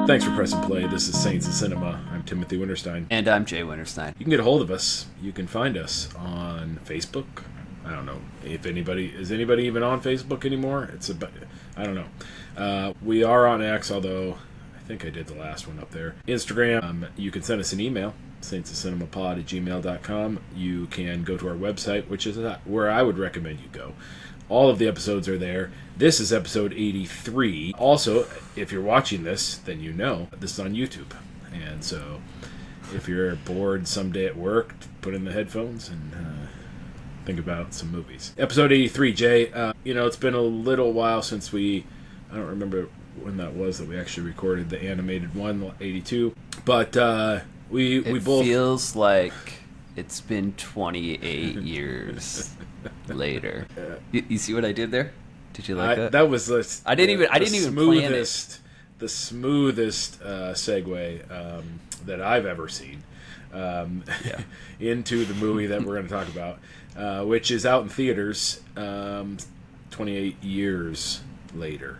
Thanks for pressing play. This is Saints of Cinema. I'm Timothy Winterstein. And I'm Jay Winterstein. You can get a hold of us. You can find us on Facebook. I don't know if anybody even on Facebook anymore. I don't know. We are on X, although I think I did the last one up there. Instagram. You can send us an email, saintsofcinemapod@gmail.com. You can go to our website, which is where I would recommend you go. All of the episodes are there. This is episode 83. Also, if you're watching this, then you know this is on YouTube. And so, if you're bored someday at work, put in the headphones and think about some movies. Episode 83, Jay. It's been a little while since I don't remember when that was that we actually recorded the animated one, 82. But we both... It feels like it's been 28 years later. You see what I did there? Did you like that? That was I didn't even plan it. The smoothest segue that I've ever seen into the movie that we're going to talk about, which is out in theaters 28 years later.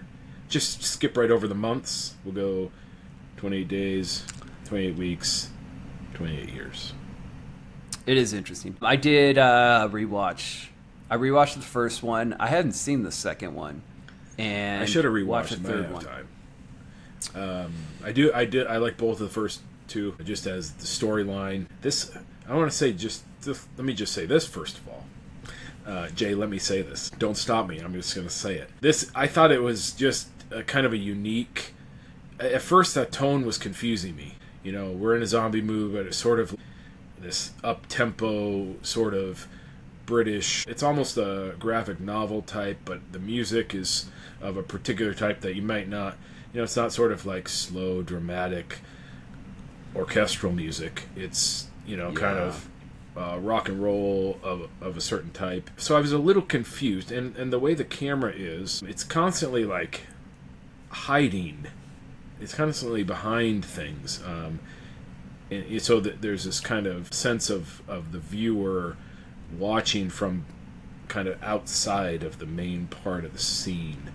Just skip right over the months. We'll go 28 days, 28 weeks, 28 years. It is interesting. I did rewatch. I rewatched the first one. I hadn't seen the second one, and I should have rewatched the third one. Time. I did. I like both of the first two, just as the storyline. I want to say let me just say this first of all. Jay, let me say this. Don't stop me. I'm just going to say it. I thought it was just kind of a unique. At first, that tone was confusing me. We're in a zombie movie, but it's sort of this up-tempo sort of British. It's almost a graphic novel type, but the music is of a particular type that you might not. It's not sort of like slow, dramatic, orchestral music. It's kind of rock and roll of a certain type. So I was a little confused, and the way the camera is, it's constantly like hiding. It's constantly behind things. And so that there's this kind of sense of the viewer watching from kind of outside of the main part of the scene.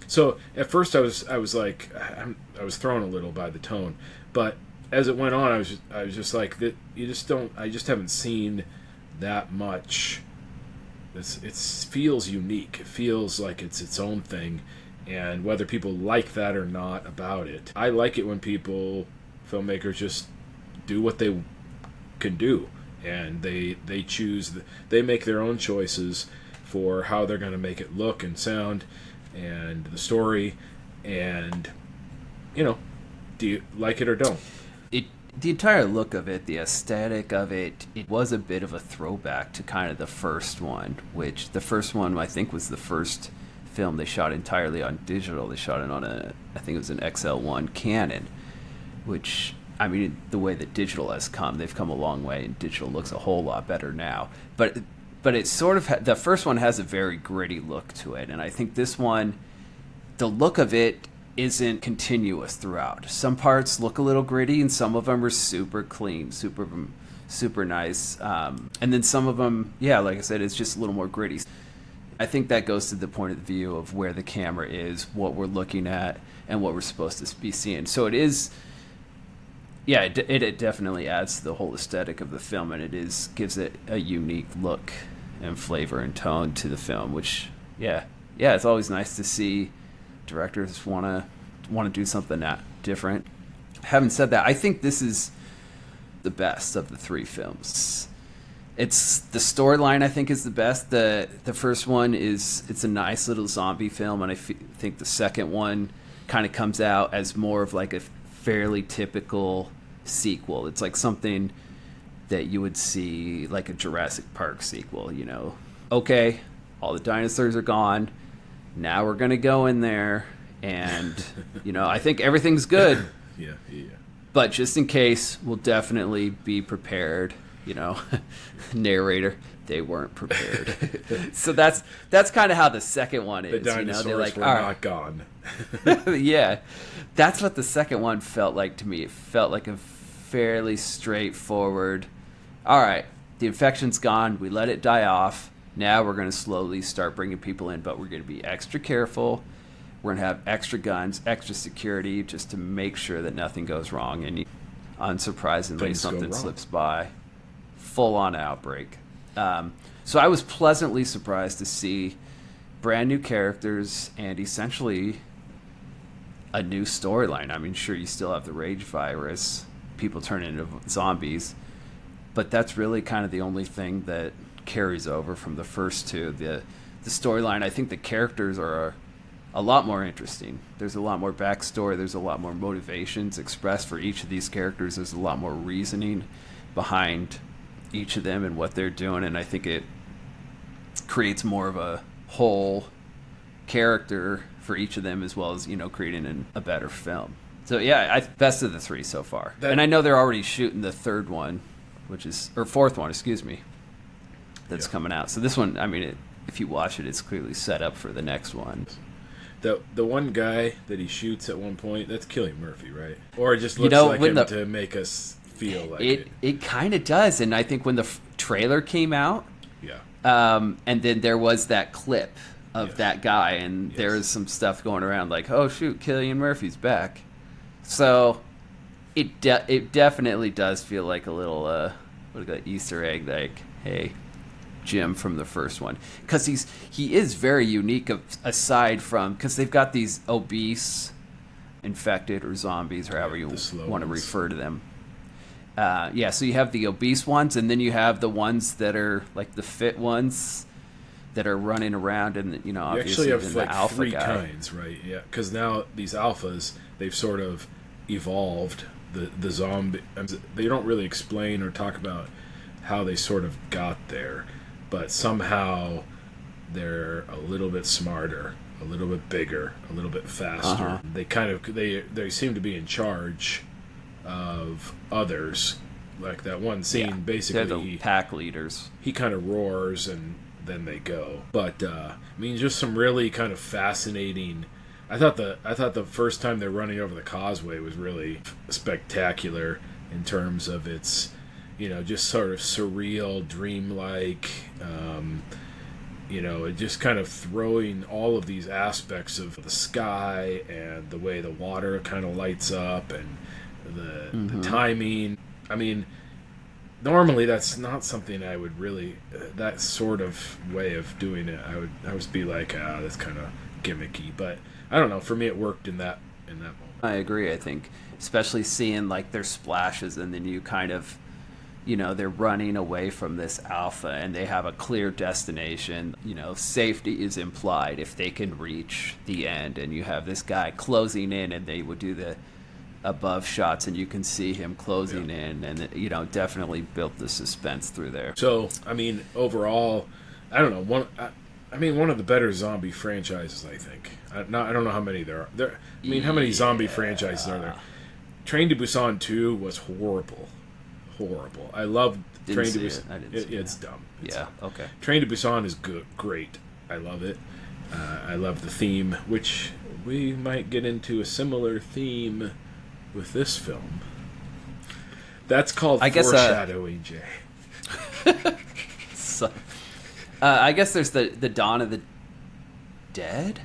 So at first I was like I was thrown a little by the tone, but as it went on I was just like that. I just haven't seen that much. It feels unique. It feels like it's its own thing, and whether people like that or not about it, I like it when filmmakers just do what they can do, and they make their own choices for how they're going to make it look and sound and the story, and do you like it or don't? The entire look of it, the aesthetic of it, it was a bit of a throwback to kind of the first one, which the first one I think was the first film they shot entirely on digital. They shot it on I think it was an XL1 Canon, which, I mean, the way that digital has come, they've come a long way, and digital looks a whole lot better now. But it's sort of, the first one has a very gritty look to it, and I think this one, the look of it isn't continuous throughout. Some parts look a little gritty, and some of them are super clean, super nice. And then some of them, like I said, it's just a little more gritty. I think that goes to the point of view of where the camera is, what we're looking at, and what we're supposed to be seeing. So it is... Yeah, it definitely adds to the whole aesthetic of the film, and gives it a unique look and flavor and tone to the film, which, it's always nice to see directors want to do something different. Having said that, I think this is the best of the three films. It's the storyline I think is the best. The first one it's a nice little zombie film, and I think the second one kind of comes out as more of like a fairly typical sequel. It's like something that you would see like a Jurassic Park sequel, Okay, all the dinosaurs are gone. Now we're going to go in there and, I think everything's good. Yeah. But just in case, we'll definitely be prepared, narrator. They weren't prepared. So that's kind of how the second one is. The dinosaurs They're like, were not gone. Yeah, that's what the second one felt like to me. It felt like a fairly straightforward, all right, the infection's gone, we let it die off, now we're going to slowly start bringing people in, but we're going to be extra careful, We're going to have extra guns, extra security, just to make sure that nothing goes wrong. And unsurprisingly, Things go something wrong. slips by. Full-on outbreak. So I was pleasantly surprised to see brand new characters and essentially a new storyline. I mean, sure, you still have the rage virus, people turn into zombies, but that's really kind of the only thing that carries over from the first two. The storyline, I think the characters are a lot more interesting. There's a lot more backstory. There's a lot more motivations expressed for each of these characters. There's a lot more reasoning behind each of them and what they're doing, and I think it creates more of a whole character for each of them, as well as, creating a better film. So yeah, best of the three so far. And I know they're already shooting the third one, fourth one, excuse me, that's coming out. So this one, I mean, if you watch it, it's clearly set up for the next one. The one guy that he shoots at one point, that's Cillian Murphy, right? Or it just looks like him to make us feel like it. It kind of does, and I think when the trailer came out, and then there was that clip of that guy, and there was some stuff going around like, oh shoot, Cillian Murphy's back. So it definitely does feel like a little Easter egg, like, hey, Jim from the first one, because he is very unique. Aside from, because they've got these obese, infected, or zombies, or however you want to refer to them. So you have the obese ones, and then you have the ones that are like the fit ones that are running around, and obviously you actually have like the alpha three kinds, right? Yeah, because now these alphas, they've sort of evolved. The zombie, they don't really explain or talk about how they sort of got there, but somehow they're a little bit smarter, a little bit bigger, a little bit faster. They they seem to be in charge of others. Like that one scene, basically they're the pack leaders. He kind of roars and then they go. But just some really kind of fascinating. I thought the first time they're running over the causeway was really spectacular in terms of its, just sort of surreal, dreamlike. It just kind of throwing all of these aspects of the sky and the way the water kind of lights up and the timing. I mean, normally that's not something I would really, that sort of way of doing it, I would be like, that's kind of gimmicky, but I don't know, for me it worked in that moment. I agree. I think especially seeing like their splashes, and then you kind of, they're running away from this alpha and they have a clear destination. Safety is implied if they can reach the end, and you have this guy closing in, and they would do the above shots and you can see him closing in, and definitely built the suspense through there. So overall, I don't know, one of the better zombie franchises, I think. I don't know how many there are. How many zombie franchises are there? Train to Busan 2 was horrible. I loved Train to Busan. It's dumb. Okay. Train to Busan is great. I love it. I love the theme, which we might get into a similar theme with this film. That's called foreshadowing, Jay. So, I guess there's the Dawn of the Dead.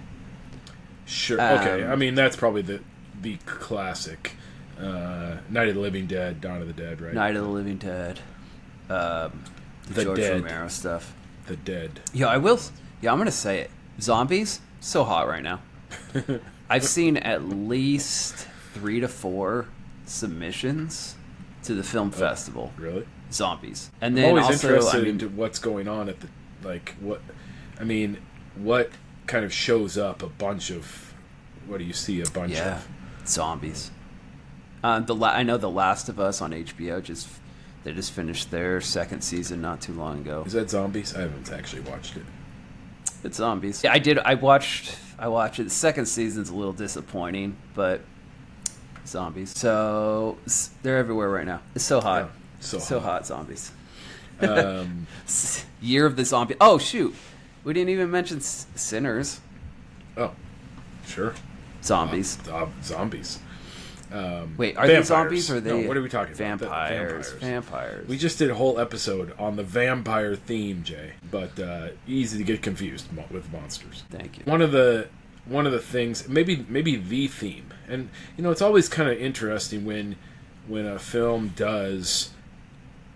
Sure. Okay. That's probably the classic. Night of the Living Dead, Dawn of the Dead, right? Night of the Living Dead. The George Dead. Romero stuff. The Dead. Yeah, I'm gonna say it. Zombies, so hot right now. I've seen at least 3 to 4 submissions to the film festival. Really? Zombies. And then I'm always also, interested into what's going on at what kind of shows up a bunch of, what do you see a bunch of? Zombies. I know The Last of Us on HBO they just finished their second season not too long ago. Is that zombies? I haven't actually watched it. It's zombies. Yeah, I did. I watched it. The second season's a little disappointing, but zombies. So they're everywhere right now. It's so hot. Yeah, so hot. Zombies. Year of the Zombie. Oh shoot, we didn't even mention Sinners. Oh, sure. Zombies. Zombies. Wait, are they zombies or are they? No, what are we talking about? Vampires. We just did a whole episode on the vampire theme, Jay, but easy to get confused with monsters. Thank you. One of the one of the things, maybe the theme, and it's always kind of interesting when a film does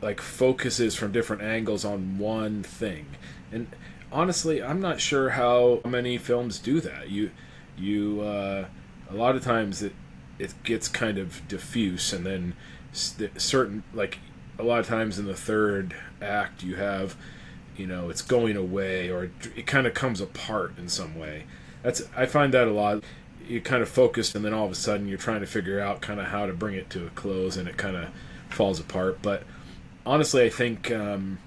like focuses from different angles on one thing. And honestly, I'm not sure how many films do that. A lot of times it gets kind of diffuse, and then certain, like a lot of times in the third act you have, it's going away, or it kind of comes apart in some way. I find that a lot. You kind of focused, and then all of a sudden you're trying to figure out kind of how to bring it to a close, and it kind of falls apart. But honestly, I think, and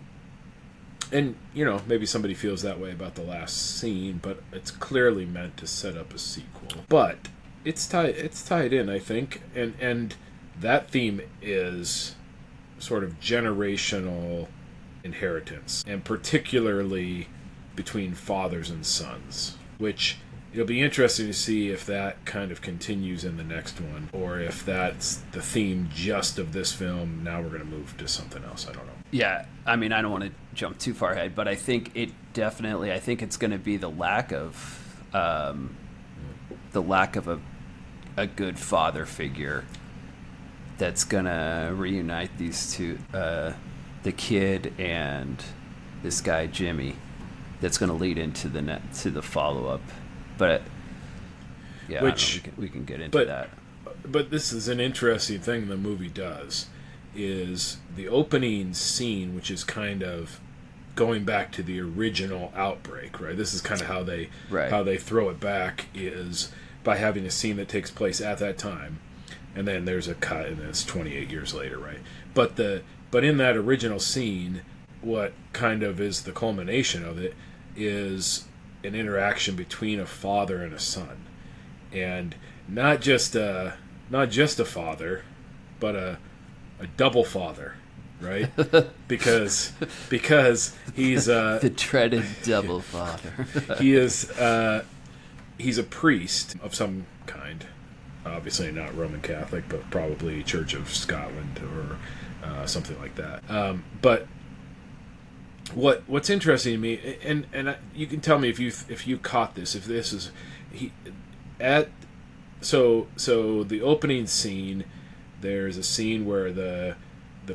maybe somebody feels that way about the last scene, but it's clearly meant to set up a sequel. But it's tied in, I think, and that theme is sort of generational inheritance, and particularly between fathers and sons, which it'll be interesting to see if that kind of continues in the next one, or if that's the theme just of this film. Now we're going to move to something else. I don't know. Yeah, I mean, I don't want to jump too far ahead, but I think it's going to be the lack of a good father figure that's going to reunite these two, the kid and this guy Jimmy, that's going to lead into the follow-up. But yeah, we can get into that. But this is an interesting thing the movie does, is the opening scene, which is kind of going back to the original outbreak, right? This is kind of how they throw it back, is by having a scene that takes place at that time, and then there's a cut, and then it's 28 years later, right? But in that original scene, what kind of is the culmination of it is an interaction between a father and a son, and not just a father, but a double father, right? because he's the dreaded double father. He's a priest of some kind, obviously not Roman Catholic, but probably Church of Scotland or something like that. But what's interesting to me, and you can tell me if you caught this, if this is so the opening scene, there's a scene where the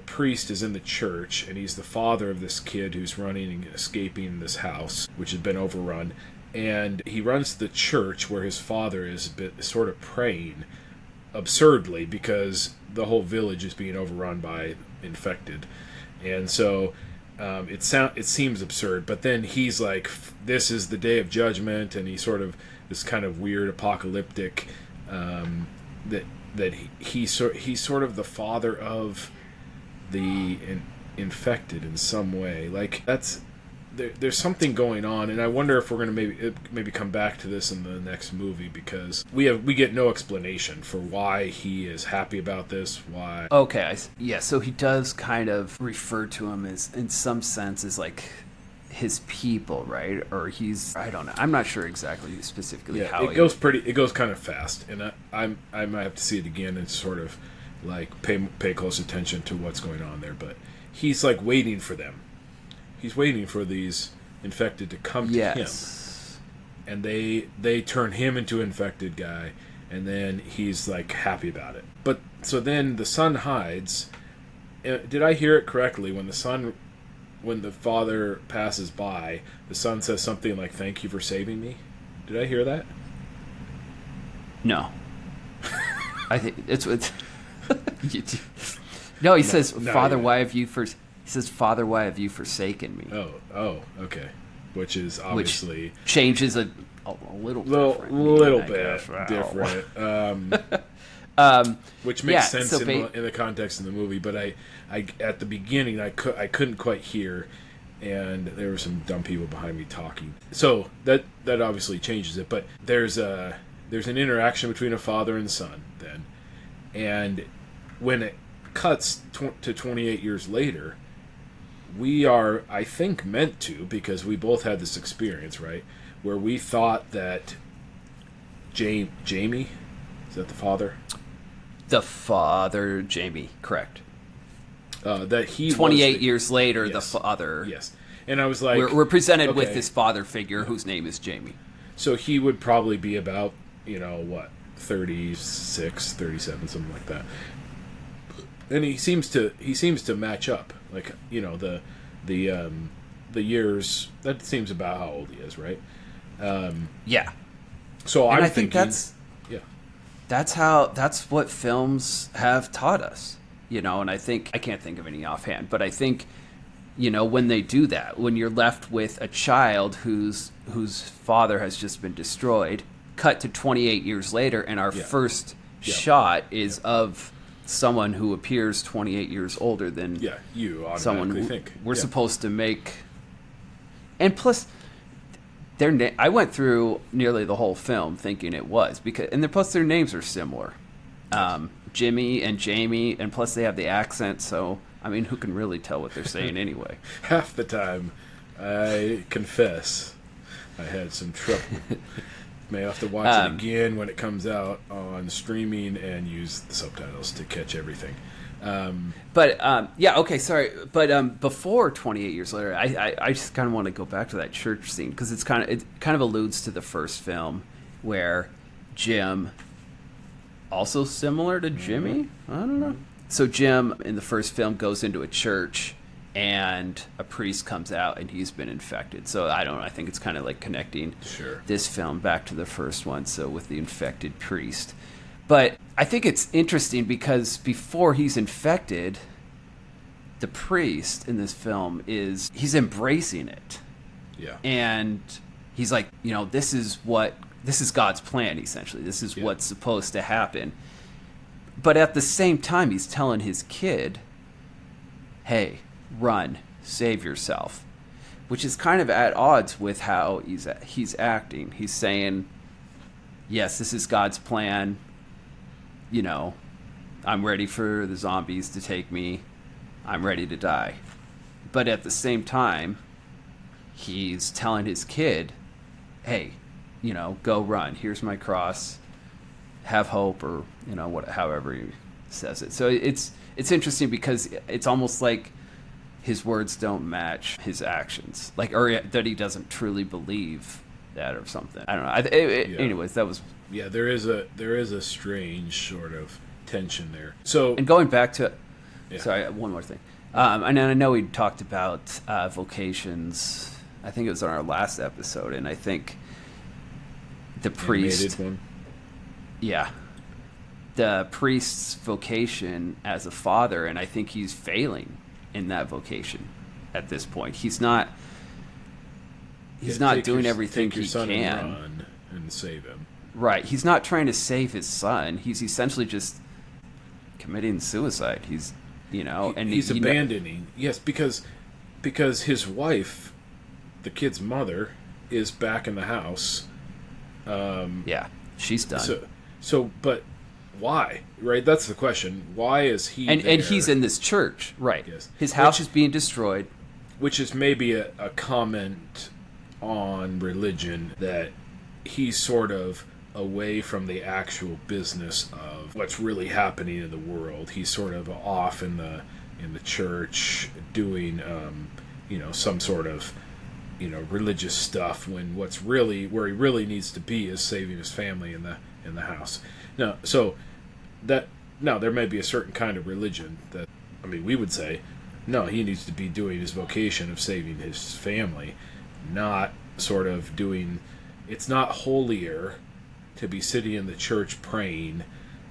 priest is in the church, and he's the father of this kid who's running and escaping this house, which has been overrun, and he runs to the church where his father is sort of praying absurdly, because the whole village is being overrun by infected, and so it seems absurd, but then he's like, this is the day of judgment, and he's sort of this kind of weird apocalyptic, that he's sort of the father of the infected in some way. Like, there's something going on, and I wonder if we're going to maybe come back to this in the next movie, because we get no explanation for why he is happy about this. Why? Okay, yeah. So he does kind of refer to him as, in some sense, as like his people, right? Or I don't know. I'm not sure exactly specifically how it goes kind of fast, and I might have to see it again and sort of like pay close attention to what's going on there. But he's like waiting for them. He's waiting for these infected to come to him, and they turn him into an infected guy, and then he's like happy about it. But so then the son hides. Did I hear it correctly? When the father passes by, the son says something like, "Thank you for saving me." Did I hear that? No. I think it's what. No, he says, "Father, why have you first?" He says, "Father, why have you forsaken me?" Oh, okay. Which is obviously... Which changes a little bit different. Which makes sense in the context of the movie. But I at the beginning, I couldn't quite hear, and there were some dumb people behind me talking. So that obviously changes it. But there's an interaction between a father and son then. And when it cuts to 28 years later... we are, I think, meant to, because we both had this experience, right, where we thought that Jamie, is that the father? The father, Jamie, correct. That he 28 years later, yes, the father. Yes. And I was like... We're presented with this father figure whose name is Jamie. So he would probably be about, what, 36, 37, something like that. And he seems to match up. Like, the years, that seems about how old he is, right? Yeah. So and I'm I think thinking, that's what films have taught us, and I can't think of any offhand, but I think, when they do that, when you're left with a child whose father has just been destroyed, cut to 28 years later, and our first shot is of someone who appears 28 years older than you automatically someone think. We're supposed to make. And plus, I went through nearly the whole film thinking it was, plus their names are similar. Jimmy and Jamie, and plus they have the accent, so, I mean, who can really tell what they're saying anyway? Half the time, I confess, I had some trouble. May have to watch it again when it comes out on streaming and use the subtitles to catch everything. Okay, sorry. But before 28 years later, I just kind of want to go back to that church scene, because it kind of alludes to the first film where Jim, also similar to Jimmy, I don't know. So Jim in the first film goes into a church and a priest comes out and he's been infected. So I think it's kind of like connecting this film back to the first one, so with the infected priest. But I think it's interesting because before he's infected, the priest in this film he's embracing it. Yeah. And he's like, this is God's plan, essentially. This is what's supposed to happen. But at the same time, he's telling his kid, hey, run, save yourself, which is kind of at odds with how he's acting. He's saying, yes, this is God's plan. I'm ready for the zombies to take me. I'm ready to die. But at the same time, he's telling his kid, hey, go run. Here's my cross. Have hope, or, however he says it. So it's interesting because it's almost like his words don't match his actions, or that he doesn't truly believe that or something. I don't know. Anyways, that was... Yeah, there is a strange sort of tension there. So, and going back to... Sorry, one more thing. And I know we talked about vocations. I think it was on our last episode, and I think the priest... Animated one? Yeah. The priest's vocation as a father, and I think he's failing in that vocation at this point. He's not doing everything he can. And run and save him. Right. He's not trying to save his son. He's essentially just committing suicide. He's, and he's abandoning. Yes, because his wife, the kid's mother, is back in the house. She's done. So, but why? Right? That's the question. Why is he and there? he's in this church, right? Yes. His house is being destroyed. Which is maybe a comment on religion, that he's sort of away from the actual business of what's really happening in the world. He's sort of off in the church doing some sort of religious stuff, when where he really needs to be is saving his family in the house. Now, there may be a certain kind of religion that, we would say, no, he needs to be doing his vocation of saving his family, not sort of doing... It's not holier to be sitting in the church praying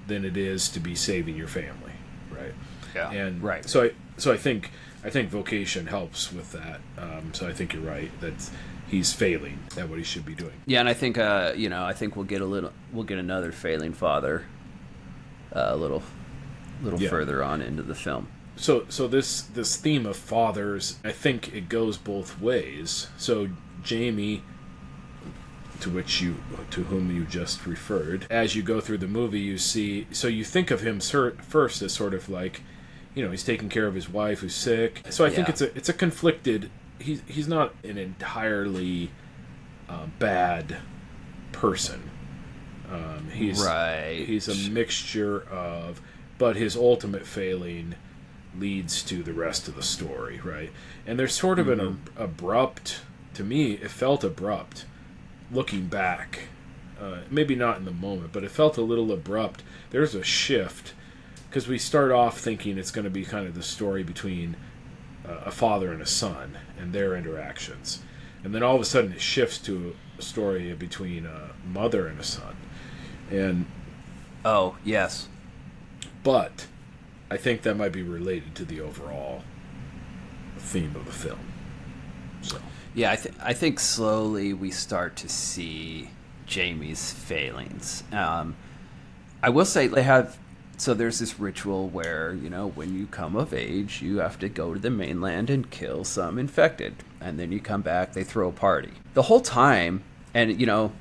than it is to be saving your family, right? Yeah, and right. So I think vocation helps with that. So I think you're right that he's failing at what he should be doing. Yeah, and I think we'll get another failing father a little further on into the film. So this theme of fathers, I think it goes both ways. So Jamie, to whom you just referred, as you go through the movie, you think of him first as sort of like, he's taking care of his wife who's sick. So I think it's a conflicted. He's not an entirely bad person. He's a mixture of, but his ultimate failing leads to the rest of the story, right? And there's sort of an abrupt, to me, it felt abrupt looking back, maybe not in the moment, but it felt a little abrupt. There's a shift because we start off thinking it's going to be kind of the story between a father and a son and their interactions, and then all of a sudden it shifts to a story between a mother and a son. And oh yes, but I think that might be related to the overall theme of the film. So yeah, I think slowly we start to see Jamie's failings. I will say they have. So there's this ritual where, when you come of age, you have to go to the mainland and kill some infected. And then you come back, they throw a party. The whole time, and,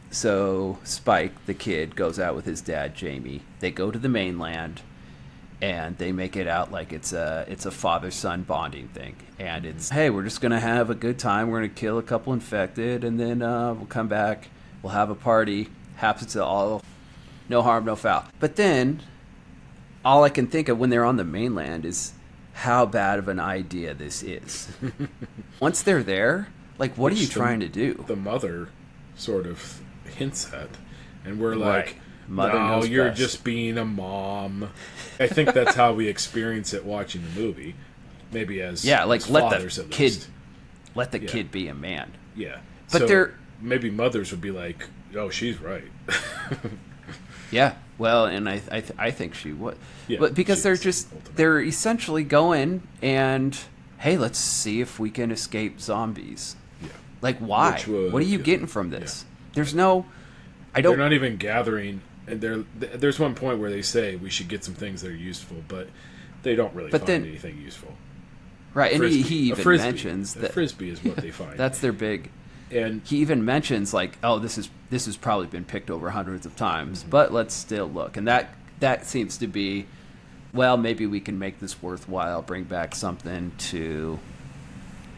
so Spike, the kid, goes out with his dad, Jamie. They go to the mainland, and they make it out like it's a father-son bonding thing. And it's, hey, we're just going to have a good time. We're going to kill a couple infected, and then we'll come back. We'll have a party. Happens to all, no harm, no foul. But then all I can think of when they're on the mainland is how bad of an idea this is. Once they're there, like, what are you trying to do? The mother sort of hints at, and we're like, right. Mother no, knows you're best. just being a mom. I think that's how we experience it watching the movie. Maybe as like as let fathers, the at kid least. let the kid be a man. Yeah, but so they're maybe mothers would be like, oh, she's right. Yeah, well, and I think she would. Yeah, but because ultimately. they're essentially going and, hey, let's see if we can escape zombies. Yeah. Like, why? What are you getting from this? Yeah. There's no... They're not even gathering... And there's one point where they say we should get some things that are useful, but they don't really find anything useful. Right, and he even frisbee. mentions that... Frisbee is what they find. That's their big... And he even mentions, like, oh, this has probably been picked over hundreds of times, but let's still look. And that seems to be, well, maybe we can make this worthwhile, bring back something to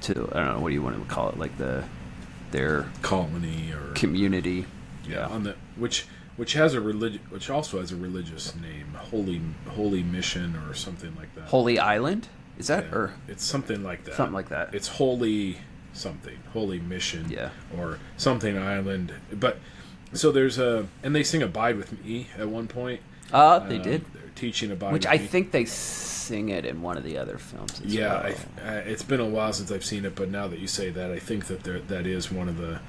I don't know, what do you want to call it, like their colony or community. Yeah, on the which has a which also has a religious name, Holy Mission or something like that. Holy Island? Is that or it's something like that. Something like that. It's Holy Mission, or something island. But so there's and they sing Abide With Me at one point. They did. They're teaching Abide Which With I Me. think they sing it in one of the other films as well. It's been a while since I've seen it, but now that you say that, I think that is one of the,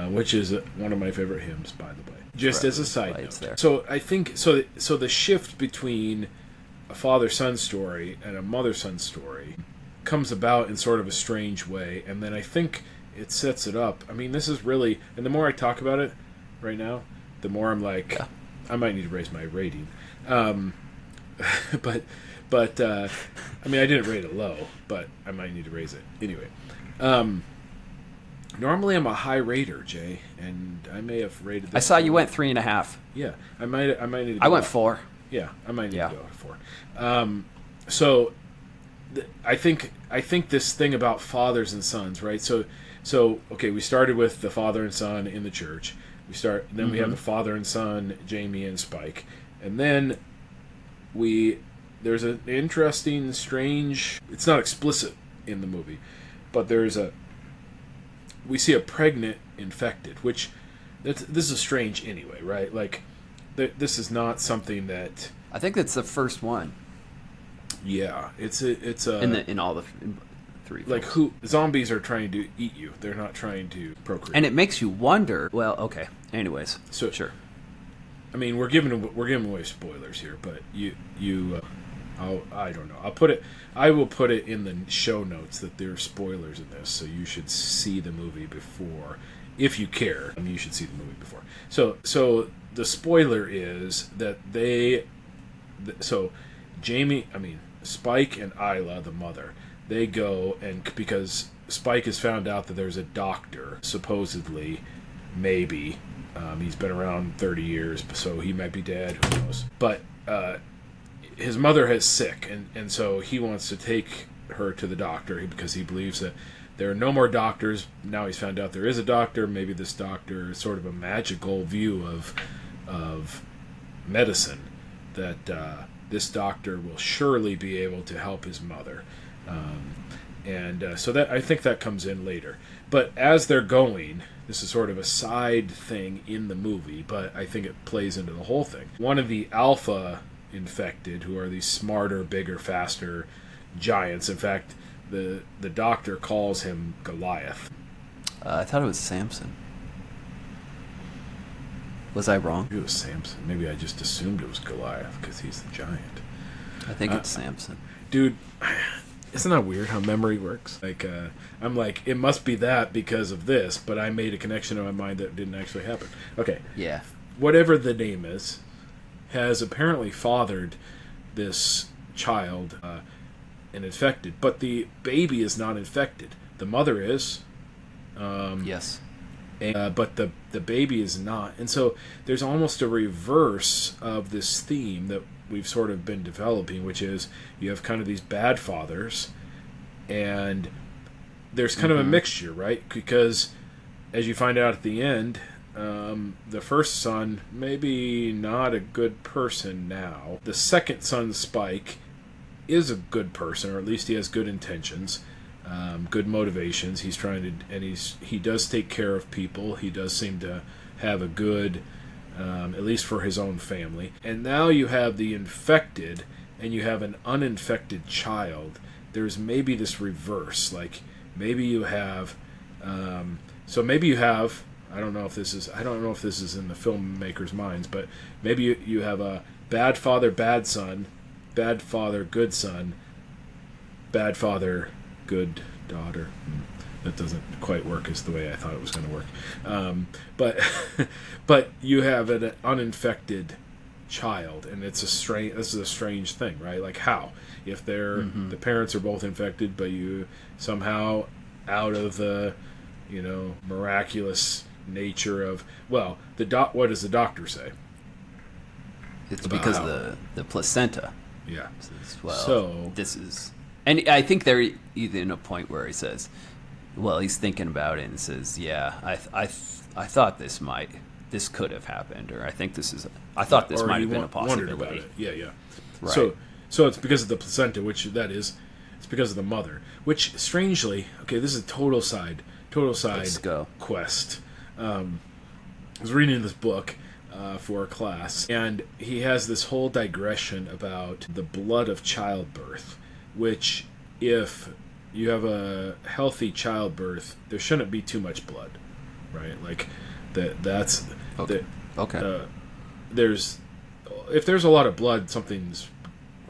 which is one of my favorite hymns, by the way. Just as a side note. There. So I think, so the shift between a father-son story and a mother-son story comes about in sort of a strange way, and then I think it sets it up. I mean, this is really, and the more I talk about it right now, the more I'm like, I might need to raise my rating. But I mean, I didn't rate it low, but I might need to raise it anyway. Normally I'm a high rater, Jay, and I may have rated this. I saw you went 3.5. Yeah, I might need to go I went up. 4. Yeah, I might need to go to 4. So I think this thing about fathers and sons, right? So okay, we started with the father and son in the church. Then we have the father and son, Jamie and Spike, and then there's an interesting, strange. It's not explicit in the movie, but we see a pregnant infected, which this is strange anyway, right? Like this is not something that I think that's the first one. Yeah, it's in all the 3 films. Like zombies are trying to eat you. They're not trying to procreate. And it makes you wonder. Well, okay. Anyways, so sure. I mean, we're giving away spoilers here, but I don't know. I will put it in the show notes that there are spoilers in this, so you should see the movie before, if you care. I mean, you should see the movie before. So the spoiler is that Spike and Isla, the mother, they go, and because Spike has found out that there's a doctor, supposedly, maybe, he's been around 30 years, so he might be dead, who knows. But his mother is sick, and so he wants to take her to the doctor because he believes that there are no more doctors. Now he's found out there is a doctor. Maybe this doctor is sort of a magical view of medicine, that this doctor will surely be able to help his mother. So that I think that comes in later. But as they're going This is sort of a side thing in the movie, but I think it plays into the whole thing. One of the alpha infected, who are these smarter, bigger, faster giants. In fact, the doctor calls him Goliath. I thought it was Samson. Was I wrong? Maybe it was Samson. Maybe I just assumed it was Goliath because he's the giant. I think it's Samson. Dude, isn't that weird how memory works? Like, I'm like, it must be that because of this, but I made a connection in my mind that didn't actually happen. Okay. Yeah. Whatever the name is, has apparently fathered this child and infected, but the baby is not infected. The mother is. Yes. But the baby is not. And so there's almost a reverse of this theme that we've sort of been developing, which is you have kind of these bad fathers, and there's kind of a mixture, right? Because as you find out at the end, the first son, maybe not a good person now. The second son, Spike, is a good person, or at least he has good intentions. Good motivations. He's trying to, and he does take care of people. He does seem to have a good, at least for his own family. And now you have the infected, and you have an uninfected child. There's maybe this reverse, like maybe you have, maybe you have. I don't know if this is in the filmmakers' minds, but maybe you have a bad father, bad son, bad father, good son, bad father, good daughter. That doesn't quite work as the way I thought it was going to work. But you have an uninfected child, and this is a strange thing, right? Like how? If the parents are both infected, but you somehow out of the, miraculous nature of, well, what does the doctor say? It's because of the placenta. Yeah. Well, so this is, and I think they're either in a point where he says, well, he's thinking about it and says, yeah, I thought this could have happened, or I thought this might have been a possibility. Wondered about it. Yeah. Right. So it's because of the placenta, which it's because of the mother, which strangely, okay, this is a total side Let's go. quest. I was reading this book for a class, and he has this whole digression about the blood of childbirth, which if you have a healthy childbirth, there shouldn't be too much blood, right? Like that's okay. If there's a lot of blood, something's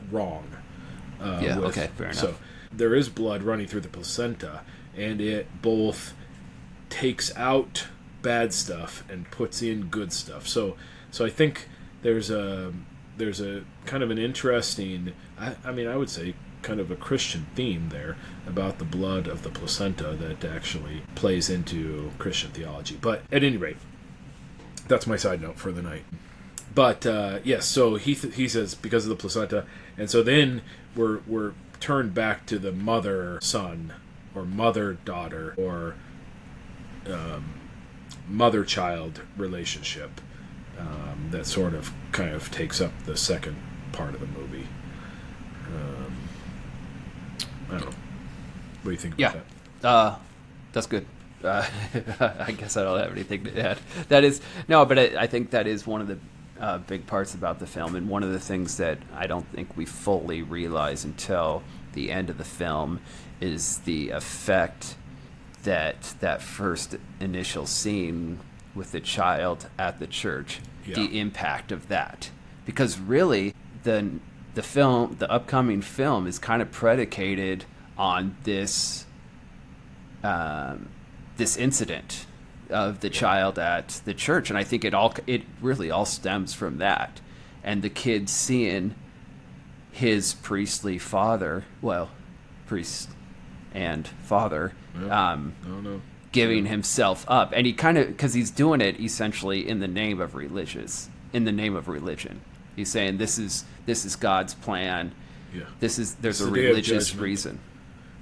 wrong. Okay, fair enough. So there is blood running through the placenta, and it both takes out bad stuff and puts in good stuff. So I think there's a kind of an interesting, I would say kind of a Christian theme there about the blood of the placenta that actually plays into Christian theology. But at any rate, that's my side note for the night. But yes, so he says because of the placenta, and so then we're turned back to the mother-son or mother-daughter or mother-child relationship that sort of kind of takes up the second part of the movie. I don't know. What do you think about that? That's good. I guess I don't have anything to add. I think that is one of the big parts about the film, and one of the things that I don't think we fully realize until the end of the film is the effect that first initial scene with the child at the church, the impact of that. Because really, the upcoming film is kind of predicated on this incident of the child at the church, and I think it really all stems from that, and the kid seeing his priestly father, priest and father, giving himself up, and he kind of, because he's doing it essentially in the name of religion. He's saying this is God's plan. Yeah. There's a religious reason.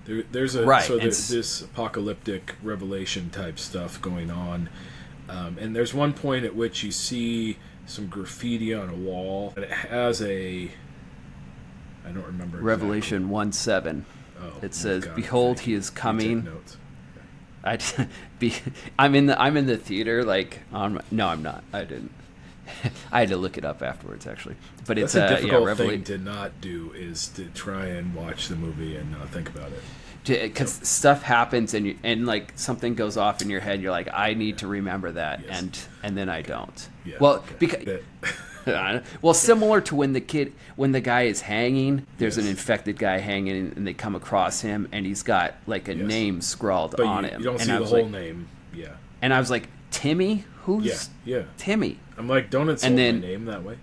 There's this apocalyptic revelation type stuff going on, and there's one point at which you see some graffiti on a wall, and it has I don't remember. Revelation 1:7. It says, "Behold, he is coming." I be I'm in the theater like on my, no I'm not. I didn't. I had to look it up afterwards actually. But it's That's a difficult thing to not do, is to try and watch the movie and not think about it. Because stuff happens and like something goes off in your head, you're like, I need to remember that, Yes. and then I don't. Yeah, well, okay. because well, similar to when the guy is hanging, there's Yes. an infected guy hanging, and they come across him, and he's got like a Yes. name scrawled But on you, him. you don't and see I the was whole like, name. Yeah. And I was like, Timmy? Who's Yeah. Timmy? I'm like, don't insult And then- my name that way.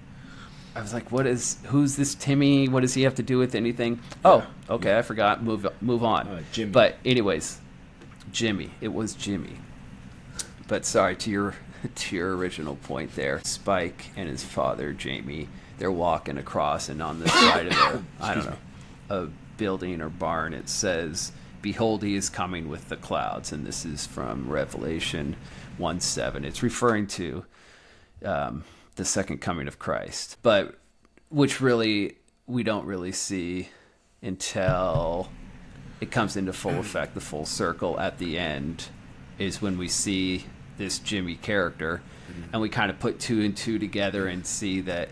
I was like, who's this Timmy? What does he have to do with anything? Oh, okay, I forgot. Move on. Jimmy. But anyways, Jimmy. It was Jimmy. But sorry, to your original point there, Spike and his father, Jamie, they're walking across, and on the side of a building or barn, it says, "Behold, he is coming with the clouds." And this is from Revelation 1:7. It's referring to the second coming of Christ, but which really we don't really see until it comes into full effect, the full circle at the end is when we see this Jimmy character, and we kind of put two and two together and see that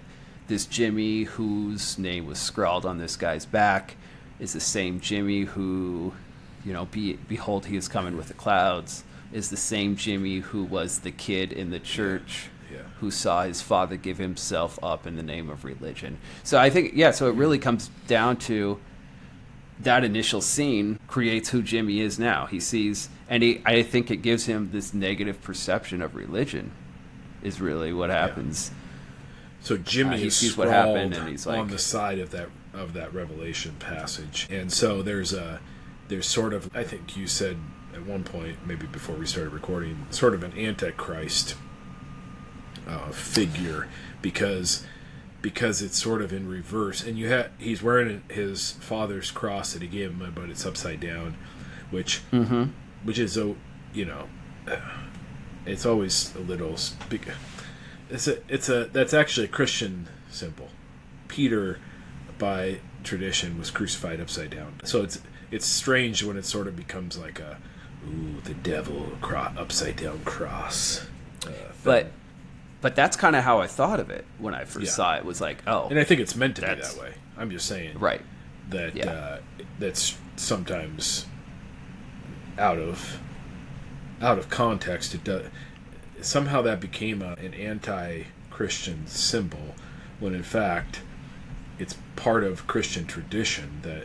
this Jimmy, whose name was scrawled on this guy's back, is the same Jimmy who, behold, he is coming with the clouds, is the same Jimmy who was the kid in the church who saw his father give himself up in the name of religion. So I think, so it really comes down to that initial scene creates who Jimmy is now. He sees, and I think it gives him this negative perception of religion is really what happens. So Jimmy he is sees what happened, and he's like, on the side of that Revelation passage. And so there's sort of, I think you said at one point, maybe before we started recording, sort of an antichrist figure, because it's sort of in reverse, and he's wearing his father's cross that he gave him, but it's upside down, which is it's always a little that's actually a Christian symbol. Peter, by tradition, was crucified upside down, so it's strange when it sort of becomes like the devil upside down cross. But that's kind of how I thought of it when I first saw it. Was like, oh, and I think it's meant to be that way. I'm just saying, right? That that's sometimes out of context. It does somehow that became an anti-Christian symbol, when in fact it's part of Christian tradition that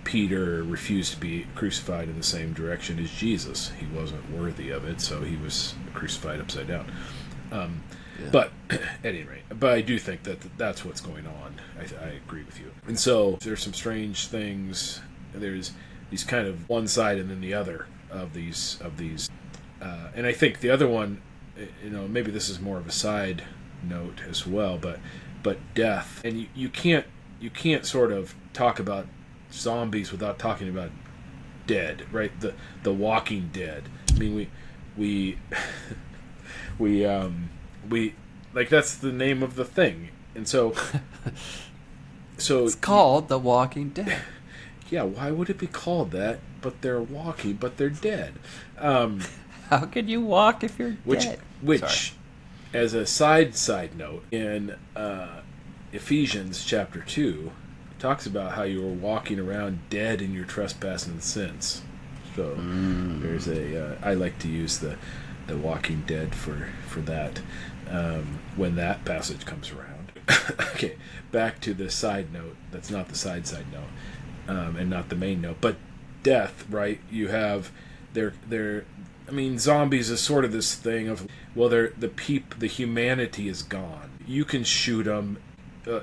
Peter refused to be crucified in the same direction as Jesus. He wasn't worthy of it, so he was crucified upside down. But at any rate, I do think that that's what's going on. I agree with you. And so there's some strange things. There's these kind of one side and then the other of these. And I think the other one, maybe this is more of a side note as well, but death. And you can't sort of talk about zombies without talking about dead, right? The Walking Dead. I mean, we like, that's the name of the thing, and so it's called The Walking Dead. Yeah, why would it be called that? But they're walking, but they're dead. How can you walk if you're dead? Which, as a side note, in Ephesians chapter 2, it talks about how you were walking around dead in your trespasses and sins. So there's I like to use the Walking Dead for that when that passage comes around. Okay, back to the side note. That's not the side note, and not the main note. But death, right? You have I mean, zombies is sort of this thing of, well, the humanity is gone. You can shoot them.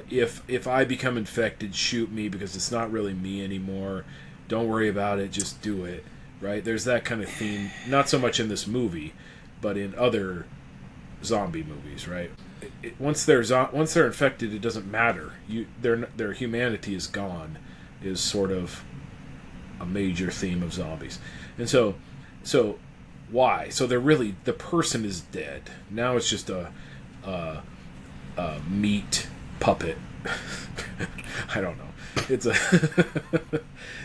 If I become infected, shoot me, because it's not really me anymore. Don't worry about it. Just do it. Right? There's that kind of theme. Not so much in this movie, but in other zombie movies, right? Once they're infected, it doesn't matter. Their humanity is gone, is sort of a major theme of zombies. And so why? So the person is dead. Now it's just a meat puppet. I don't know. It's a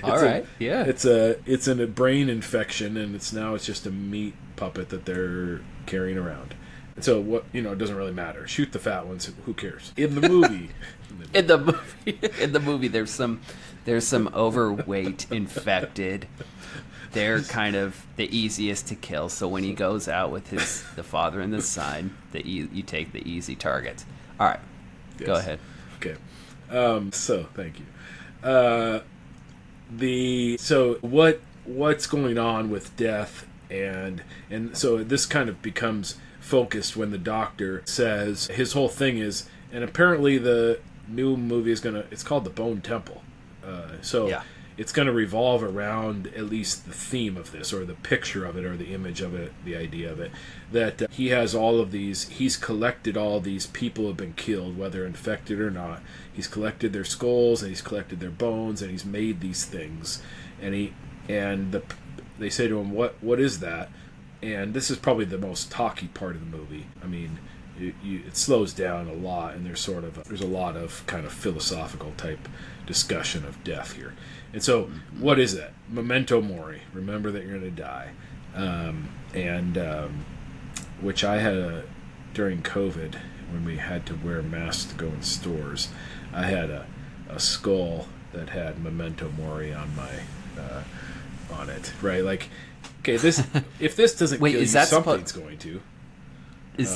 All right, yeah. it's a brain infection, and it's just a meat puppet that they're carrying around. And so what, it doesn't really matter. Shoot the fat ones. Who cares? In the movie, In the movie, there's some overweight infected. They're kind of the easiest to kill. So when he goes out with the father and the son, you take the easy targets. All right, yes. Go ahead. Okay. So thank you. What's going on with death, and so this kind of becomes focused when the doctor says his whole thing is, and apparently the new movie it's called The Bone Temple. Yeah. It's going to revolve around at least the theme of this, or the picture of it, or the image of it, the idea of it, that he has all of these, he's collected all these people who have been killed, whether infected or not. He's collected their skulls, and he's collected their bones, and he's made these things. And they say to him, what is that? And this is probably the most talky part of the movie. I mean, it slows down a lot, and there's a lot of kind of philosophical type discussion of death here. And so, what is that? Memento mori. Remember that you're going to die. Which I had during COVID, when we had to wear masks to go in stores. I had a skull that had memento mori on it. Right? Like, okay, if this doesn't kill you, something's going to. Was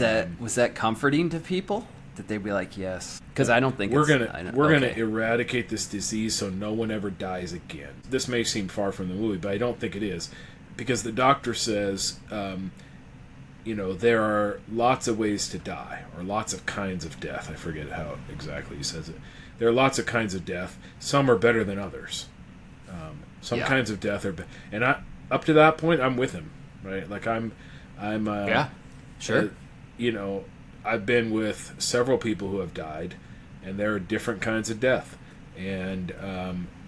that comforting to people? That they'd be like, yes, because I don't think we're gonna eradicate this disease so no one ever dies again. This may seem far from the movie, but I don't think it is, because the doctor says, there are lots of ways to die, or lots of kinds of death. I forget how exactly he says it. There are lots of kinds of death. Some are better than others. Some kinds of death are, and up to that point, I'm with him, right? Like I'm. Yeah, sure. I've been with several people who have died, and there are different kinds of death. And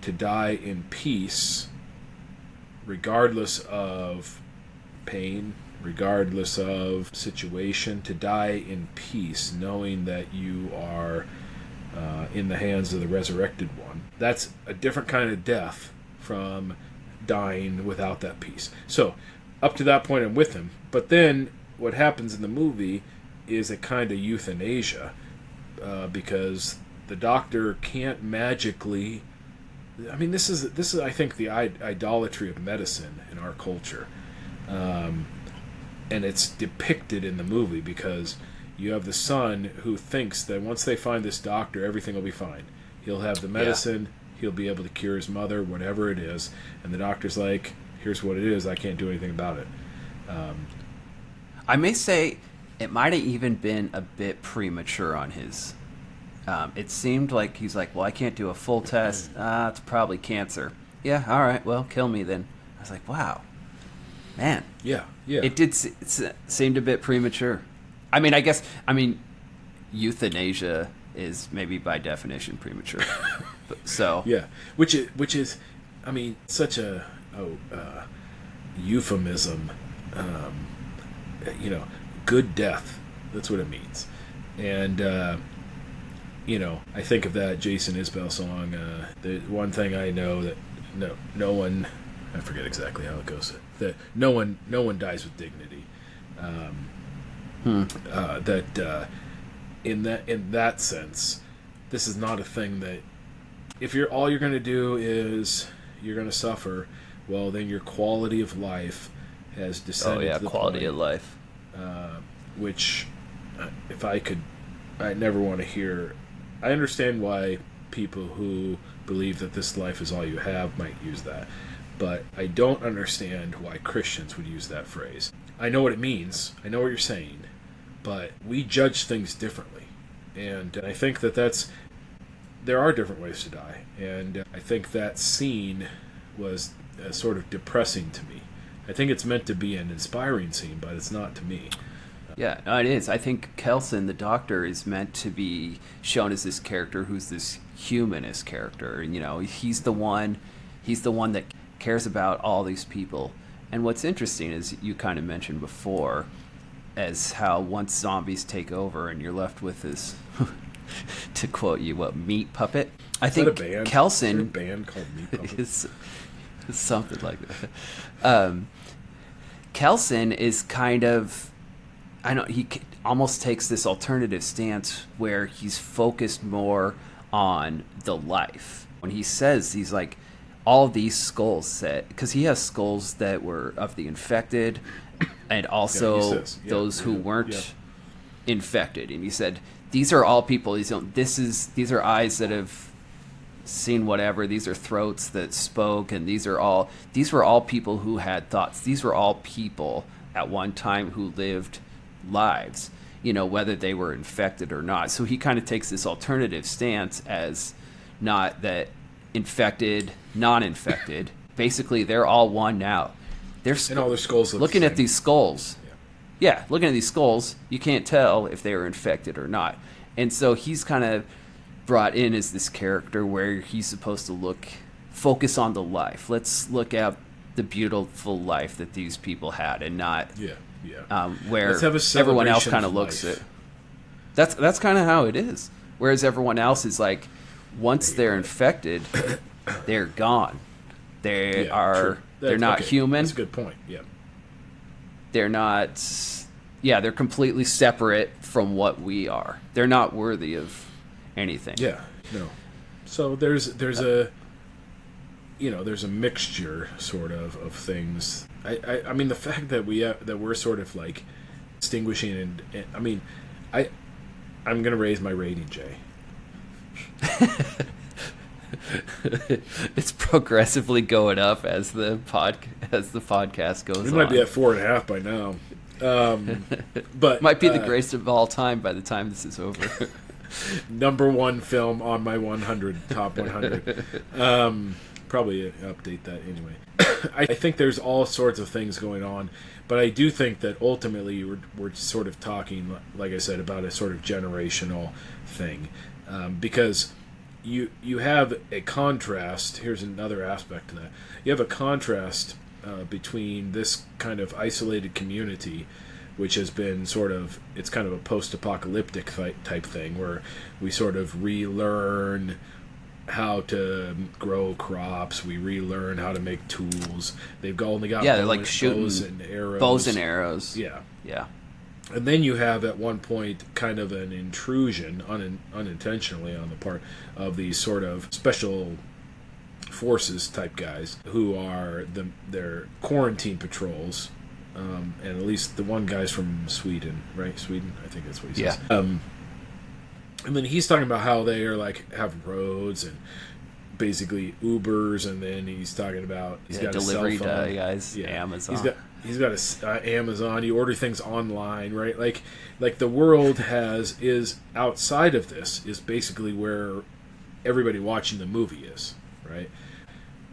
to die in peace, regardless of pain, regardless of situation, to die in peace, knowing that you are in the hands of the resurrected one, that's a different kind of death from dying without that peace. So, up to that point, I'm with him. But then, what happens in the movie is a kind of euthanasia, because the doctor can't magically. I mean, this is I think the idolatry of medicine in our culture, and it's depicted in the movie because you have the son who thinks that once they find this doctor, everything will be fine. He'll have the medicine. Yeah. He'll be able to cure his mother, whatever it is, and the doctor's like, "Here's what it is. I can't do anything about it." I may say. It might have even been a bit premature on his. It seemed like he's like, well, I can't do a full test. It's probably cancer. Yeah, all right, well, kill me then. I was like, wow, man. Yeah. It seemed a bit premature. I mean, euthanasia is maybe by definition premature. So yeah, which is, I mean, such a euphemism. Good death. That's what it means. And, I think of that Jason Isbell song. The one thing I know that no one, I forget exactly how it goes, that no one dies with dignity. That in that sense, this is not a thing that if all you're going to do is you're going to suffer, well, then your quality of life has descended to the quality point, of life. Which, if I never want to hear. I understand why people who believe that this life is all you have might use that, but I don't understand why Christians would use that phrase. I know what it means. I know what you're saying, but we judge things differently, and I think there are different ways to die, and I think that scene was sort of depressing to me. I think it's meant to be an inspiring scene, but it's not to me. Yeah, no, it is. I think Kelson, the doctor, is meant to be shown as this character who's this humanist character. He's the one that cares about all these people. And what's interesting is you kind of mentioned before, as how once zombies take over and you're left with this to quote you, what, Meat Puppet? I Is think that a band? Kelson Is there a band called Meat Puppet? is something like that. Kelson is kind of, I know he almost takes this alternative stance where he's focused more on the life. When he says, he's like, all these skulls set, because he has skulls that were of the infected and also those who weren't infected. And he said, these are all people. These are eyes that have seen whatever. These are throats that spoke, and these were all people who had thoughts. These were all people at one time who lived lives, whether they were infected or not. So he kind of takes this alternative stance as not that infected, non-infected. Basically, they're all one now. And all their skulls look looking the at same. these skulls. Yeah, looking at these skulls, you can't tell if they were infected or not. And so he's kind of brought in as this character where he's supposed to focus on the life. Let's look at the beautiful life that these people had, and not where Let's have a everyone else celebration kind of of looks life. at. That's kind of how it is. Whereas everyone else is like, once they're infected, they're gone. They're not human. That's a good point. Yeah. They're not. Yeah, they're completely separate from what we are. They're not worthy of anything. Yeah. No. So there's a mixture sort of things. I mean, the fact that we're sort of like distinguishing and I mean, I'm gonna raise my rating, Jay. It's progressively going up as the podcast goes on. We might be at 4.5 by now. But might be the greatest of all time by the time this is over. Number one film on my 100 top 100. Probably update that anyway. I think there's all sorts of things going on, but I do think that ultimately we're sort of talking, like I said, about a sort of generational thing, because you have a contrast. Here's another aspect to that. You have a contrast between this kind of isolated community, which has been it's kind of a post-apocalyptic type thing, where we sort of relearn how to grow crops, we relearn how to make tools. They've only got they're like shooting bows and arrows. Yeah. And And then you have at one point kind of an intrusion, unintentionally on the part of these sort of special forces type guys who are their quarantine patrols, and at least the one guy's from Sweden, right? Sweden, I think that's what he says. And then he's talking about how they are have roads and basically Ubers, and then he's talking about he's got delivery a cell phone. guys, Amazon. He's got a Amazon. You order things online, right? Like the world is outside of this is basically where everybody watching the movie is, right?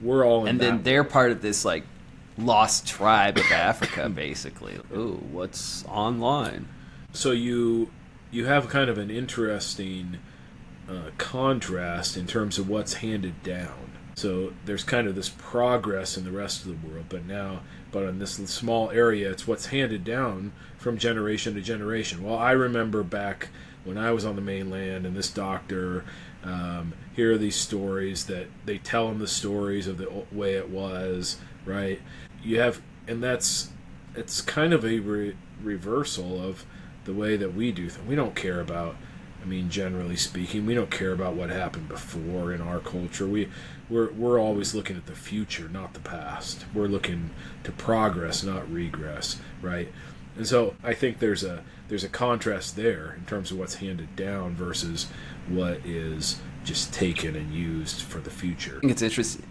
We're all in and then that they're world. part of this like lost tribe of Africa, basically. Ooh, what's online? So you have kind of an interesting contrast in terms of what's handed down. So there's kind of this progress in the rest of the world, but in this small area, it's what's handed down from generation to generation. Well, I remember back when I was on the mainland, and this doctor, here are these stories that they tell him the stories of the way it was, right? It's kind of a reversal of the way that we do things. We don't care about, generally speaking, we don't care about what happened before in our culture. We're always looking at the future, not the past. We're looking to progress, not regress, right? And so I think there's a contrast there in terms of what's handed down versus what is just taken and used for the future. I think it's interesting.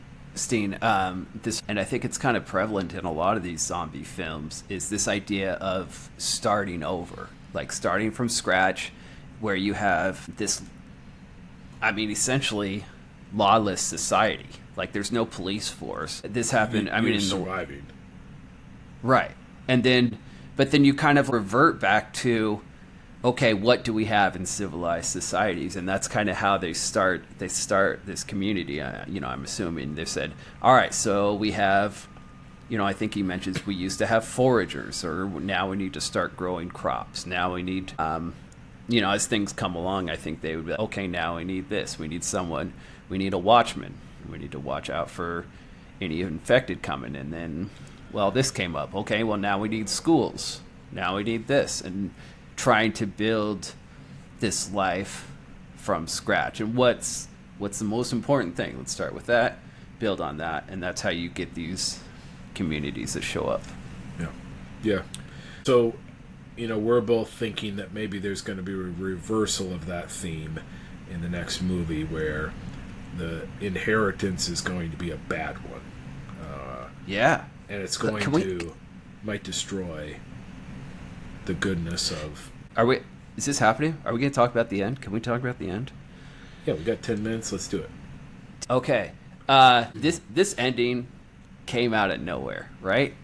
And I think it's kind of prevalent in a lot of these zombie films, is this idea of starting over, like starting from scratch, where you have this, essentially lawless society. Like there's no police force. This happened. You're surviving, right? But then you kind of revert back to, okay, what do we have in civilized societies? And that's kind of how they start this community. I'm assuming they said, all right, so we have, I think he mentions we used to have foragers, or now we need to start growing crops. Now we need, as things come along, I think they would be like, okay, now we need this. We need someone. We need a watchman. We need to watch out for any infected coming. And then, well, this came up. Okay, well, now we need schools. Now we need this. And trying to build this life from scratch. And what's the most important thing? Let's start with that. Build on that. And that's how you get these communities that show up. Yeah. So, we're both thinking that maybe there's going to be a reversal of that theme in the next movie where the inheritance is going to be a bad one. Yeah. And it's going might destroy the goodness of... Is this happening? Are we going to talk about the end? Can we talk about the end? Yeah, we got 10 minutes. Let's do it. Okay. This ending came out of nowhere, right?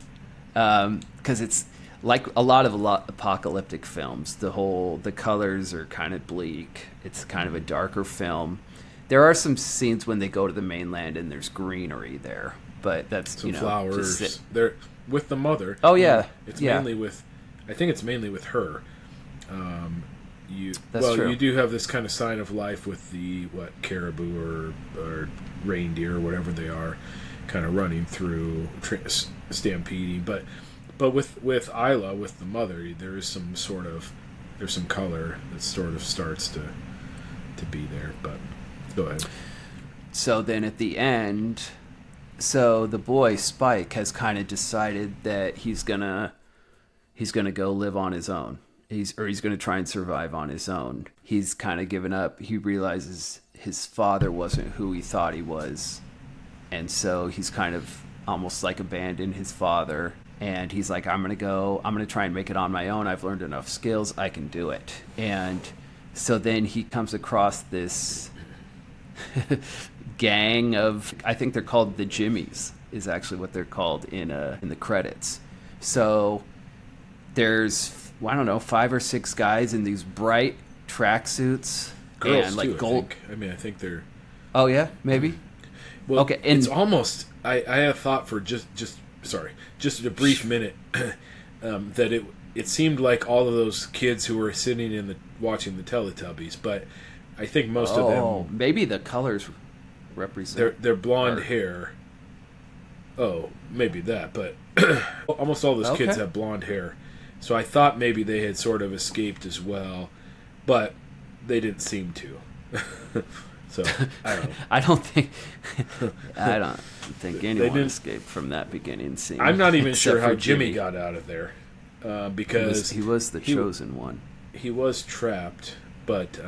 Because it's like a lot of apocalyptic films. The colors are kind of bleak. It's kind of a darker film. There are some scenes when they go to the mainland and there's greenery there, but that's some flowers. They're with the mother. Oh yeah, it's mainly with. I think it's mainly with her. That's true. You do have this kind of sign of life with the caribou or reindeer or whatever they are, kind of running through stampeding, but with Isla, with the mother, there is there's some color that sort of starts to be there. But go ahead. So then at the end, the boy Spike has kind of decided that he's gonna go live on his own. He's going to try and survive on his own. He's kind of given up. He realizes his father wasn't who he thought he was, and so he's kind of almost like abandoned his father. And he's like, I'm going to try and make it on my own. I've learned enough skills. I can do it. And so then he comes across this gang of, I think they're called the Jimmies, is actually what they're called in the credits. So there's, I don't know, 5 or 6 guys in these bright tracksuits. Girls and like too, gold. I think they're... Oh yeah, maybe? Well, okay, it's almost, I have thought for just a brief minute that it seemed like all of those kids who were sitting watching the Teletubbies, but I think most of them... maybe the colors represent... Their blonde hair. Oh, maybe that, but almost all those kids have blonde hair. So I thought maybe they had sort of escaped as well, but they didn't seem to. So I don't know. I don't think anyone escaped from that beginning scene. I'm not even sure how Jimmy got out of there, because he was the chosen one. He was trapped, but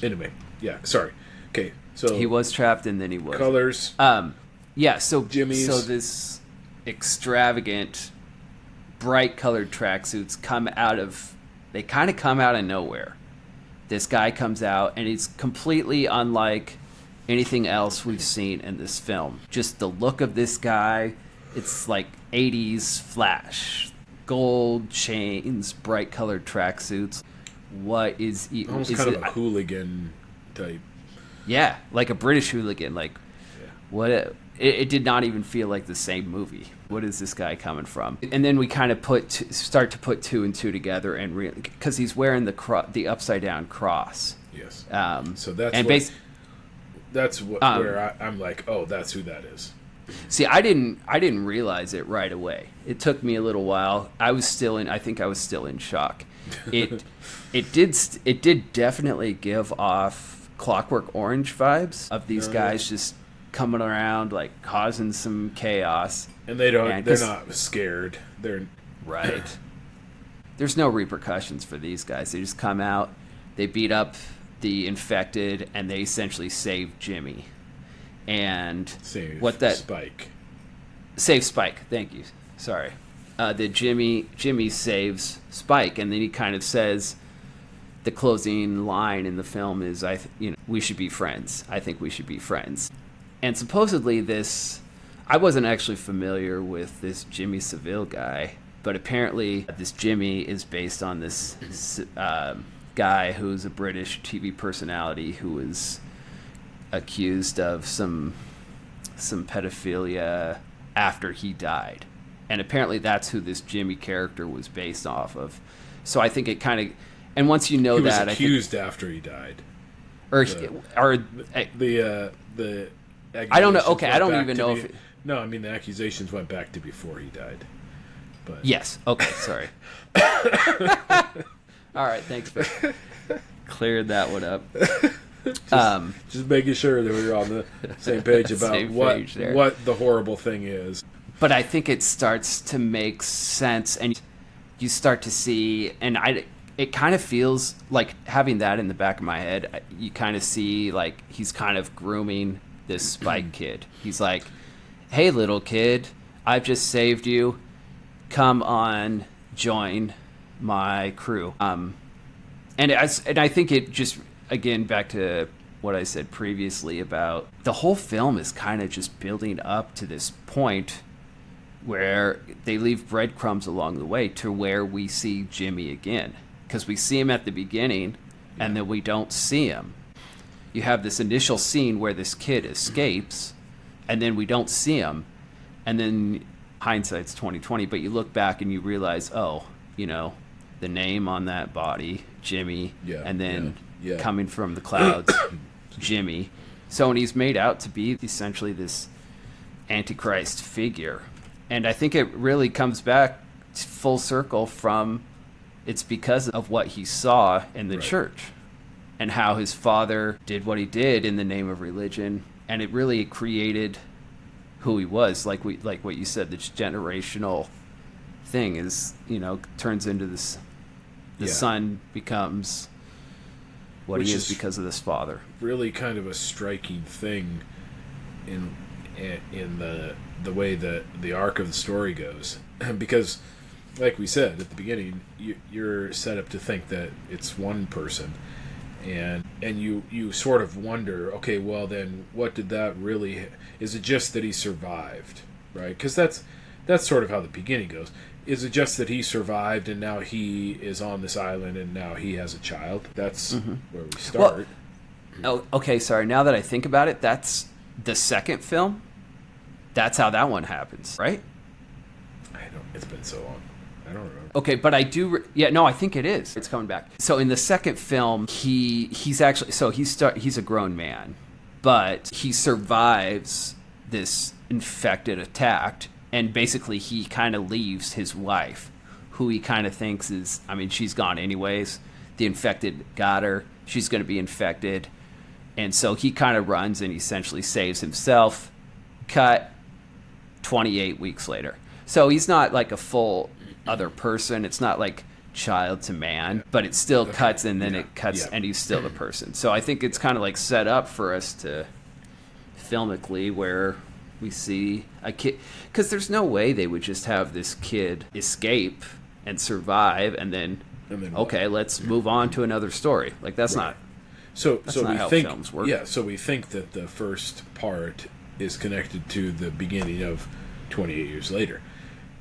anyway, yeah. Sorry. Okay, so he was trapped, and then he was colors. Yeah. So Jimmy's. So this extravagant, bright colored tracksuits they kind of come out of nowhere. This guy comes out, and he's completely unlike anything else we've seen in this film. Just the look of this guy, it's like 80s Flash. Gold chains, bright colored tracksuits. What is... Almost kind of a hooligan type. Yeah, like a British hooligan. Like, what... It did not even feel like the same movie. What is this guy coming from? And then we kind of start to put 2 and 2 together, and because he's wearing the upside down cross. Yes. So that's where I'm like, oh, that's who that is. See, I didn't realize it right away. It took me a little while. I think I was still in shock. It did definitely give off Clockwork Orange vibes of these guys just coming around, like causing some chaos. And they're not scared. They're right. There's no repercussions for these guys. They just come out, they beat up the infected, and they essentially save Jimmy. And save Spike. Save Spike. Thank you. Sorry. Jimmy saves Spike, and then he kind of says, the closing line in the film is, we should be friends. I think we should be friends. And supposedly I wasn't actually familiar with this Jimmy Savile guy, but apparently this Jimmy is based on this guy who's a British TV personality who was accused of some pedophilia after he died. And apparently that's who this Jimmy character was based off of. So I think it kind of... And once you know he was that, accused after he died. or The I don't know. accusations Okay, I went don't back even to know be- if it, No, I mean the accusations went back to before he died. But yes. Okay, sorry. All right, thanks for cleared that one up. just making sure that we're on the same page about Same what page there. what the horrible thing is. But I think it starts to make sense, and you start to see, and it kind of feels like having that in the back of my head. You kind of see like he's kind of grooming this Spike kid. He's like, "Hey, little kid, I've just saved you. Come on, join my crew." And I think it just, again, back to what I said previously about the whole film is kind of just building up to this point where they leave breadcrumbs along the way to where we see Jimmy again. Because we see him at the beginning, and then we don't see him. You have this initial scene where this kid escapes, and then we don't see him. And then hindsight's 20/20, but you look back and you realize, oh, the name on that body, Jimmy, and then coming from the clouds, Jimmy. So, and he's made out to be essentially this Antichrist figure. And I think it really comes back full circle from it's because of what he saw in the church and how his father did what he did in the name of religion. And it really created who he was, like what you said, this generational thing is, turns into this. The son becomes what he is because of this father. Really, kind of a striking thing in the way that the arc of the story goes, because, like we said at the beginning, you're set up to think that it's one person, and you sort of wonder, okay, well then, what did that really? Is it just that he survived, right? Because that's sort of how the beginning goes. Is it just that he survived and now he is on this island and now he has a child? That's where we start. Well, okay, sorry. Now that I think about it, that's the second film. That's how that one happens, right? It's been so long. I don't remember. Okay, but I do. I think it is. It's coming back. So in the second film, he's actually he's a grown man, but he survives this infected attack. And basically, he kind of leaves his wife, who he kind of thinks is, she's gone anyways. The infected got her. She's going to be infected. And so he kind of runs and essentially saves himself. Cut 28 weeks later. So he's not like a full other person. It's not like child to man, but it still cuts and then it cuts and he's still the person. So I think it's kind of like set up for us to filmically where we see a kid, because there's no way they would just have this kid escape and survive and then okay, let's move on to another story. Like that's not. So not we how think films work. So we think that the first part is connected to the beginning of 28 years later,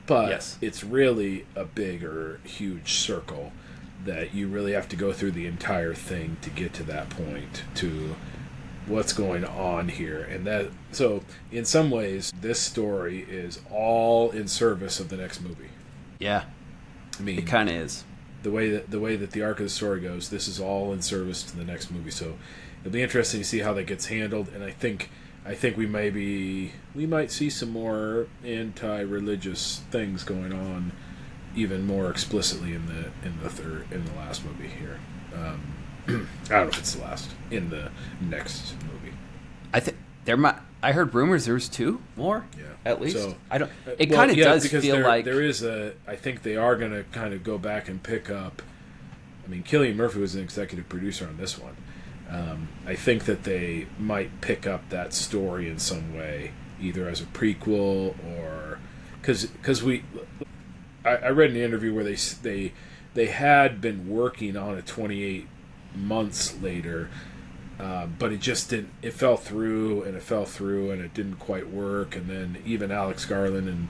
but it's really a big or huge circle that you really have to go through the entire thing to get to that point to what's going on here. And that, so in some ways this story is all in service of the next movie. It kind of is the way that the arc of the story goes. This is all in service to the next movie, so it'll be interesting to see how that gets handled. And I think we might see some more anti-religious things going on even more explicitly in the last movie here. I don't know if it's the last, in the next movie. I think I heard rumors there's two more. At least. So, I don't. It kind of does feel like there is I think they are going to kind of go back and pick up. Cillian Murphy was an executive producer on this one. I think that they might pick up that story in some way, either as a prequel or because I read an interview where they had been working on a 28 months later, but it just didn't. It fell through, and it didn't quite work. And then even Alex Garland and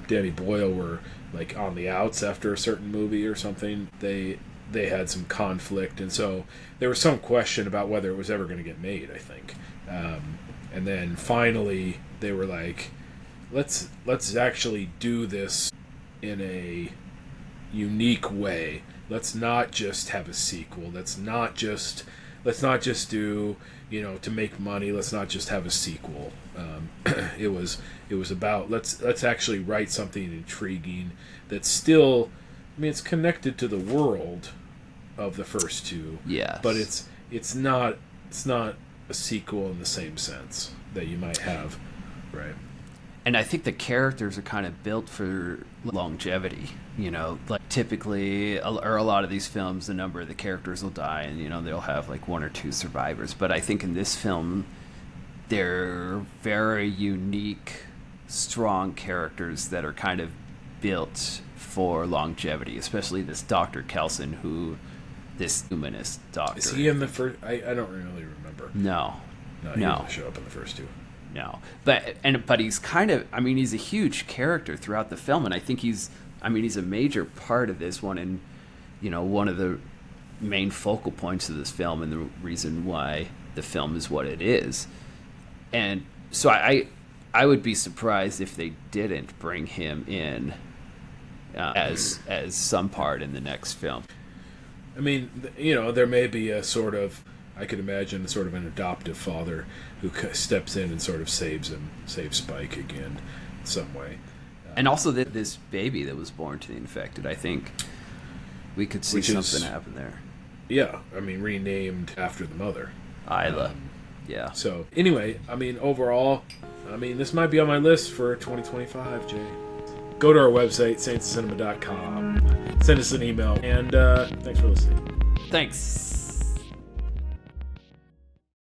Danny Boyle were like on the outs after a certain movie or something. They had some conflict, and so there was some question about whether it was ever going to get made, I think. And then finally they were like, let's actually do this in a unique way let's not just have a sequel. Let's not just do, to make money. Let's not just have a sequel. It was about let's actually write something intriguing that's still, it's connected to the world of the first two. Yes. But it's not a sequel in the same sense that you might have, right? And I think the characters are kind of built for longevity. Like typically, or a lot of these films, the number of the characters will die, and they'll have like one or two survivors. But I think in this film, they're very unique, strong characters that are kind of built for longevity. Especially this Dr. Kelson, this humanist doctor. Is he in the first? I don't really remember. No. He doesn't show up in the first two. No, but he's kind of, he's a huge character throughout the film, and I think he's a major part of this one, and one of the main focal points of this film, and the reason why the film is what it is. And so I would be surprised if they didn't bring him in as some part in the next film. There may be a sort of, I could imagine sort of an adoptive father who steps in and sort of saves Spike again in some way. And also this baby that was born to the infected, I think we could see something happen there. Yeah, renamed after the mother. Isla. Yeah. So, anyway, overall, this might be on my list for 2025, Jay. Go to our website, saintscinema.com. Send us an email, and thanks for listening. Thanks.